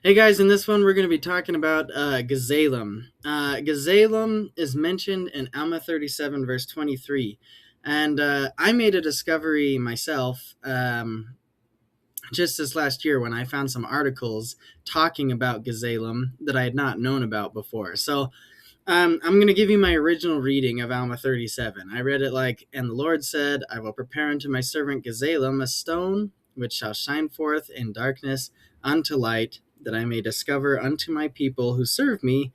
Hey guys, in this one we're going to be talking about Gazelem. Gazelem is mentioned in Alma 37, verse 23. And I made a discovery myself just this last year when I found some articles talking about Gazelem that I had not known about before. So I'm going to give you my original reading of Alma 37. I read it like, "And the Lord said, I will prepare unto my servant Gazelem a stone which shall shine forth in darkness unto light, that I may discover unto my people who serve me,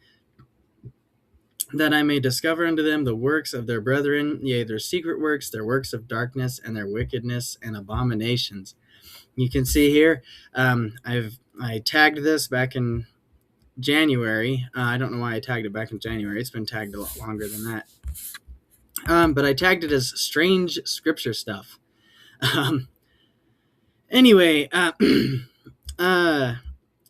that I may discover unto them the works of their brethren, yea, their secret works, their works of darkness, and their wickedness and abominations." You can see here, I tagged this back in January. I don't know why I tagged it back in January. It's been tagged a lot longer than that. But I tagged it as strange scripture stuff. Um, anyway, uh,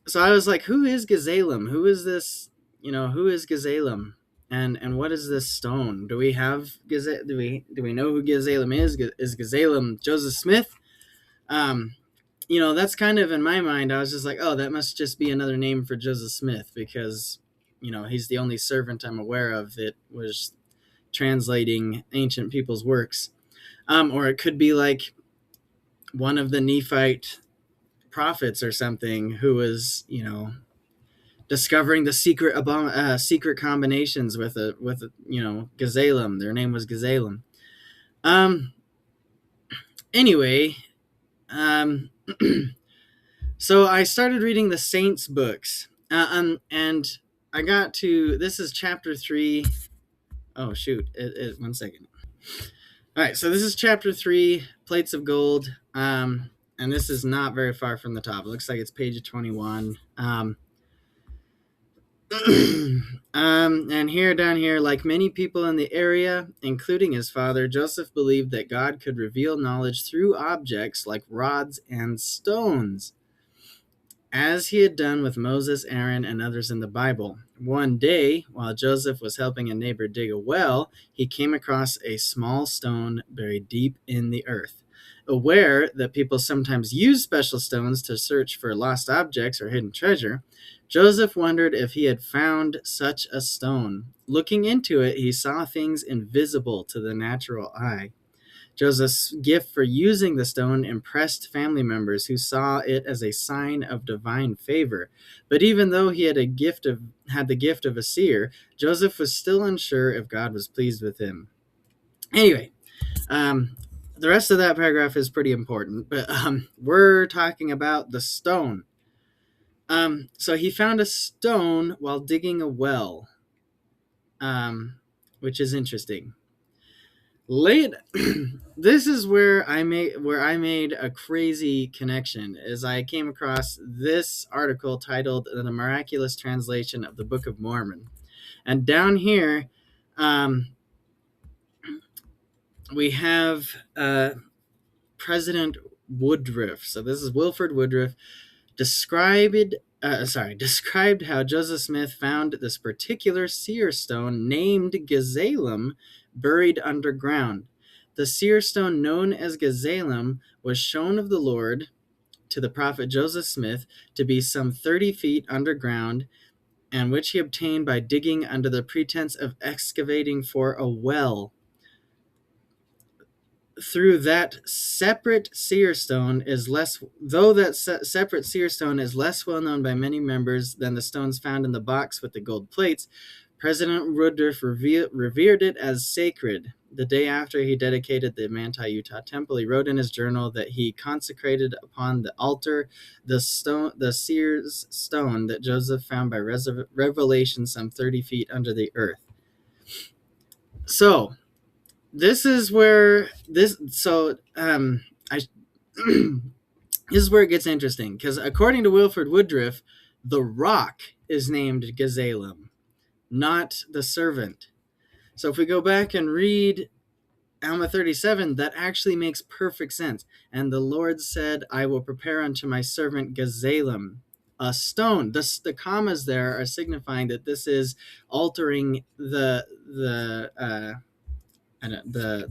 so I was like, who is Gazelem? Who is this? Who is Gazelem? And what is this stone? Do we have do we know who Gazelem is? Is Gazelem Joseph Smith? Um, that's kind of in my mind. I was just like, oh, that must just be another name for Joseph Smith because, he's the only servant I'm aware of that was translating ancient people's works. Or it could be like one of the Nephite prophets or something who was, discovering the secret combinations with Gazelem. Their name was Gazelem. Um. Anyway, um, so I started reading the Saints books, and I got to this is chapter 3. Oh shoot! 1 second. All right, so this is chapter 3, plates of gold. And this is not very far from the top. It looks like it's page 21. And here, down here, like many people in the area, including his father, Joseph believed that God could reveal knowledge through objects like rods and stones, as he had done with Moses, Aaron, and others in the Bible. One day, while Joseph was helping a neighbor dig a well, he came across a small stone buried deep in the earth. Aware that people sometimes use special stones to search for lost objects or hidden treasure, Joseph wondered if he had found such a stone. Looking into it, he saw things invisible to the natural eye. Joseph's gift for using the stone impressed family members who saw it as a sign of divine favor. But even though he had the gift of a seer, Joseph was still unsure if God was pleased with him. Anyway, the rest of that paragraph is pretty important, but we're talking about the stone. So he found a stone while digging a well, which is interesting. Late this is where I made a crazy connection as I came across this article titled "The Miraculous Translation of the Book of Mormon." And down here, we have President Woodruff. So this is Wilford Woodruff described how Joseph Smith found this particular seer stone named Gazelem buried underground. The seer stone known as Gazelem was shown of the Lord to the prophet Joseph Smith to be some 30 feet underground, and which he obtained by digging under the pretense of excavating for a well. Through that separate seer stone is less though that separate seer stone is less well known by many members than the stones found in the box with the gold plates. President Woodruff revered it as sacred. The day after he dedicated the Manti, Utah temple, he wrote in his journal that he consecrated upon the altar the seer's stone that Joseph found by revelation some 30 feet under the earth. So this is where this is where it gets interesting, because according to Wilford Woodruff, the rock is named Gazelem, not the servant. So if we go back and read Alma 37, that actually makes perfect sense. And the Lord said, I will prepare unto my servant Gazelem a stone. The commas there are signifying that this is altering the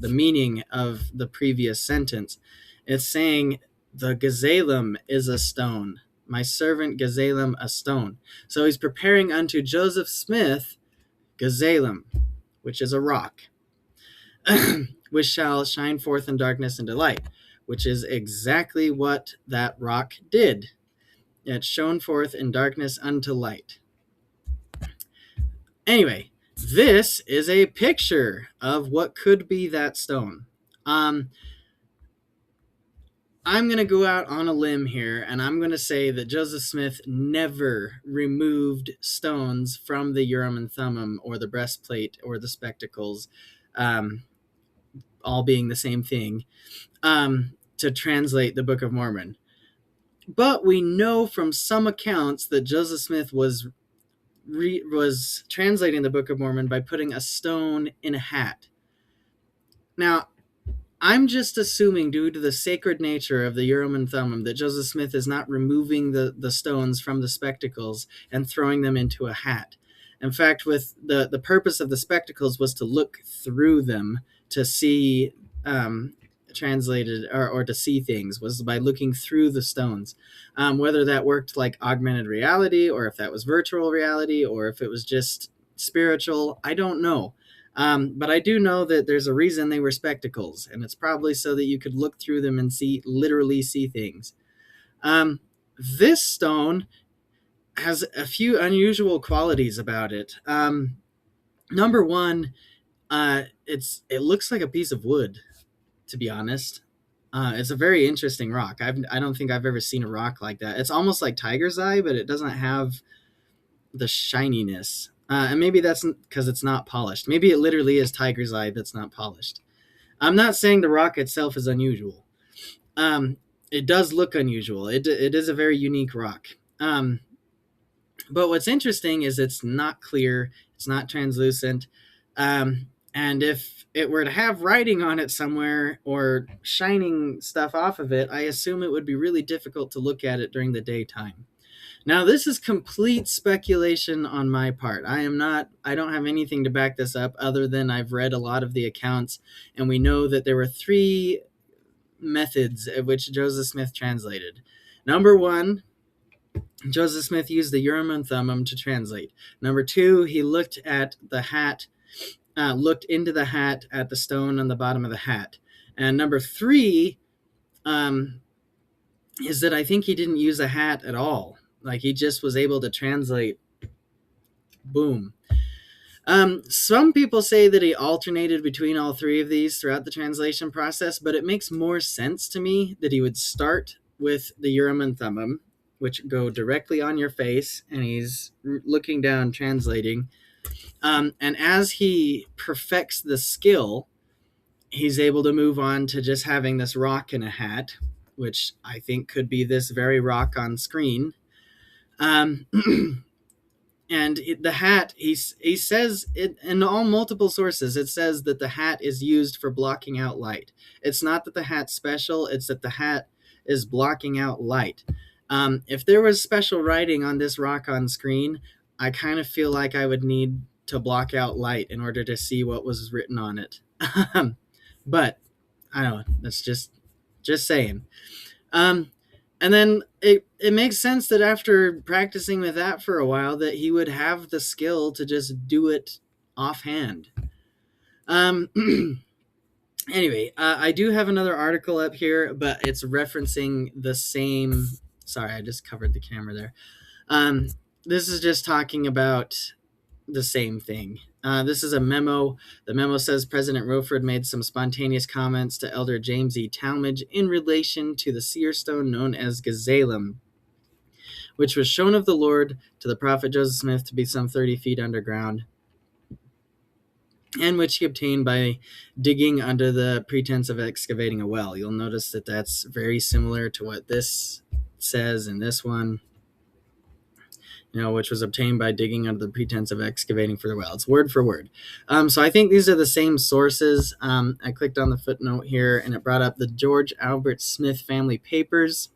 meaning of the previous sentence. It's saying the Gazelem is a stone, my servant Gazelem a stone. So he's preparing unto Joseph Smith Gazelem, which is a rock, which shall shine forth in darkness into light, which is exactly what that rock did. It shone forth in darkness unto light. Anyway, this is a picture of what could be that stone. I'm going to go out on a limb here, and I'm going to say that Joseph Smith never removed stones from the Urim and Thummim or the breastplate or the spectacles, all being the same thing, to translate the Book of Mormon. But we know from some accounts that Joseph Smith was translating the Book of Mormon by putting a stone in a hat. Now, I'm just assuming, due to the sacred nature of the Urim and Thummim, that Joseph Smith is not removing the stones from the spectacles and throwing them into a hat. In fact, with the purpose of the spectacles was to look through them to see translated or to see things, was by looking through the stones. Whether that worked like augmented reality, or if that was virtual reality, or if it was just spiritual, I don't know. But I do know that there's a reason they were spectacles, and it's probably so that you could look through them and literally see things. This stone has a few unusual qualities about it. Number one, it looks like a piece of wood, to be honest. It's a very interesting rock. I don't think I've ever seen a rock like that. It's almost like tiger's eye, but it doesn't have the shininess. And maybe that's because it's not polished. Maybe it literally is tiger's eye that's not polished. I'm not saying the rock itself is unusual. It does look unusual. It is a very unique rock. But what's interesting is it's not clear. It's not translucent. And if it were to have writing on it somewhere or shining stuff off of it, I assume it would be really difficult to look at it during the daytime. Now, this is complete speculation on my part. I don't have anything to back this up other than I've read a lot of the accounts, and we know that there were 3 methods of which Joseph Smith translated. Number 1, Joseph Smith used the Urim and Thummim to translate. Number 2, he looked at the hat, looked into the hat at the stone on the bottom of the hat. And number 3 is that I think he didn't use a hat at all. Like, he just was able to translate. Boom. Some people say that he alternated between all 3 of these throughout the translation process, but it makes more sense to me that he would start with the Urim and Thummim, which go directly on your face, and he's looking down, translating. And as he perfects the skill, he's able to move on to just having this rock in a hat, which I think could be this very rock on screen. And the hat, he says it in all multiple sources. It says that the hat is used for blocking out light. It's not that the hat's special. It's that the hat is blocking out light. If there was special writing on this rock on screen, I kind of feel like I would need to block out light in order to see what was written on it. But I don't know. That's just saying. And then it makes sense that after practicing with that for a while, that he would have the skill to just do it offhand. Anyway, I do have another article up here, but it's referencing the same. Sorry, I just covered the camera there. This is just talking about the same thing. This is a memo. The memo says President Roford made some spontaneous comments to Elder James E. Talmage in relation to the seer stone known as Gazelem, which was shown of the Lord to the prophet Joseph Smith to be some 30 feet underground, and which he obtained by digging under the pretense of excavating a well. You'll notice that that's very similar to what this says in this one. Which was obtained by digging under the pretense of excavating for the well. It's word for word. So I think these are the same sources. I clicked on the footnote here, and it brought up the George Albert Smith family papers.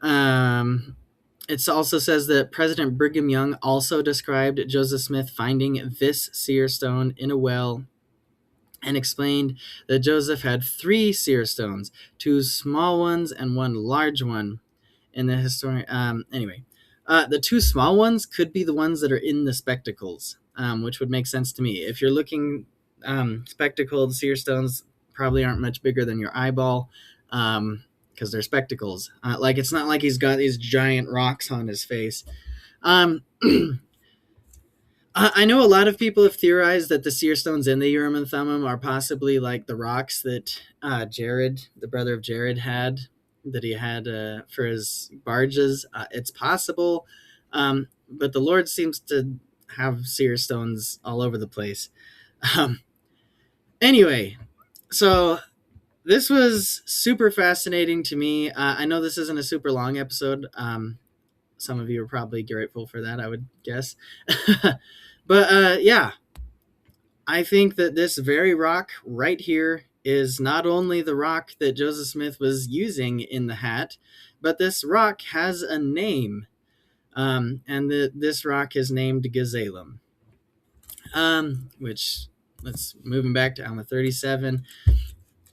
It also says that President Brigham Young also described Joseph Smith finding this seer stone in a well, and explained that Joseph had 3 seer stones, 2 small ones and 1 large one. in the historian. Anyway, the two small ones could be the ones that are in the spectacles, which would make sense to me. If you're looking spectacled, seer stones probably aren't much bigger than your eyeball. Because they're spectacles. Like it's not like he's got these giant rocks on his face. Um, I know a lot of people have theorized that the seer stones in the Urim and Thummim are possibly like the rocks that Jared, the brother of Jared, had that he had for his barges. It's possible, but the Lord seems to have seer stones all over the place. Um, anyway, so this was super fascinating to me. I know this isn't a super long episode. Some of you are probably grateful for that, I would guess. But yeah, I think that this very rock right here is not only the rock that Joseph Smith was using in the hat, but this rock has a name. And this rock is named Gazelem. Which, let's moving back to Alma 37.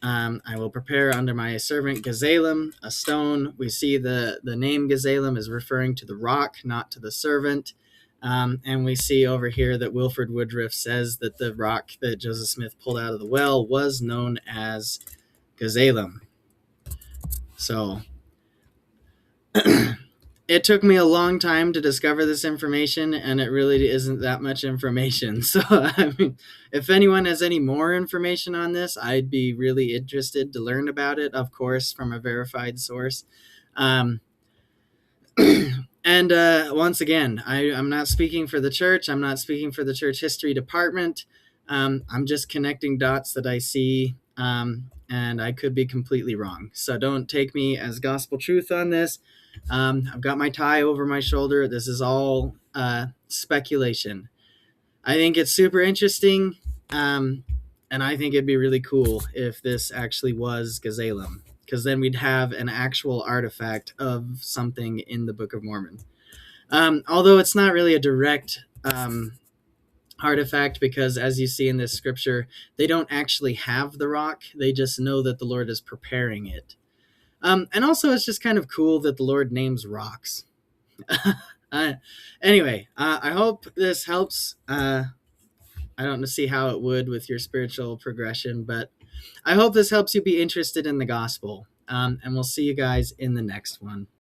I will prepare under my servant Gazelem a stone. We see the name Gazelem is referring to the rock, not to the servant. And we see over here that Wilford Woodruff says that the rock that Joseph Smith pulled out of the well was known as Gazelem. So it took me a long time to discover this information, and it really isn't that much information. So, I mean, if anyone has any more information on this, I'd be really interested to learn about it, of course, from a verified source. And once again, I'm not speaking for the church. I'm not speaking for the church history department. I'm just connecting dots that I see, and I could be completely wrong. So don't take me as gospel truth on this. I've got my tie over my shoulder. This is all speculation. I think it's super interesting, and I think it'd be really cool if this actually was Gazelem, because then we'd have an actual artifact of something in the Book of Mormon. Although it's not really a direct artifact, because as you see in this scripture, they don't actually have the rock. They just know that the Lord is preparing it. And also, it's just kind of cool that the Lord names rocks. Anyway, I hope this helps. I don't see how it would with your spiritual progression, but I hope this helps you be interested in the gospel. And we'll see you guys in the next one.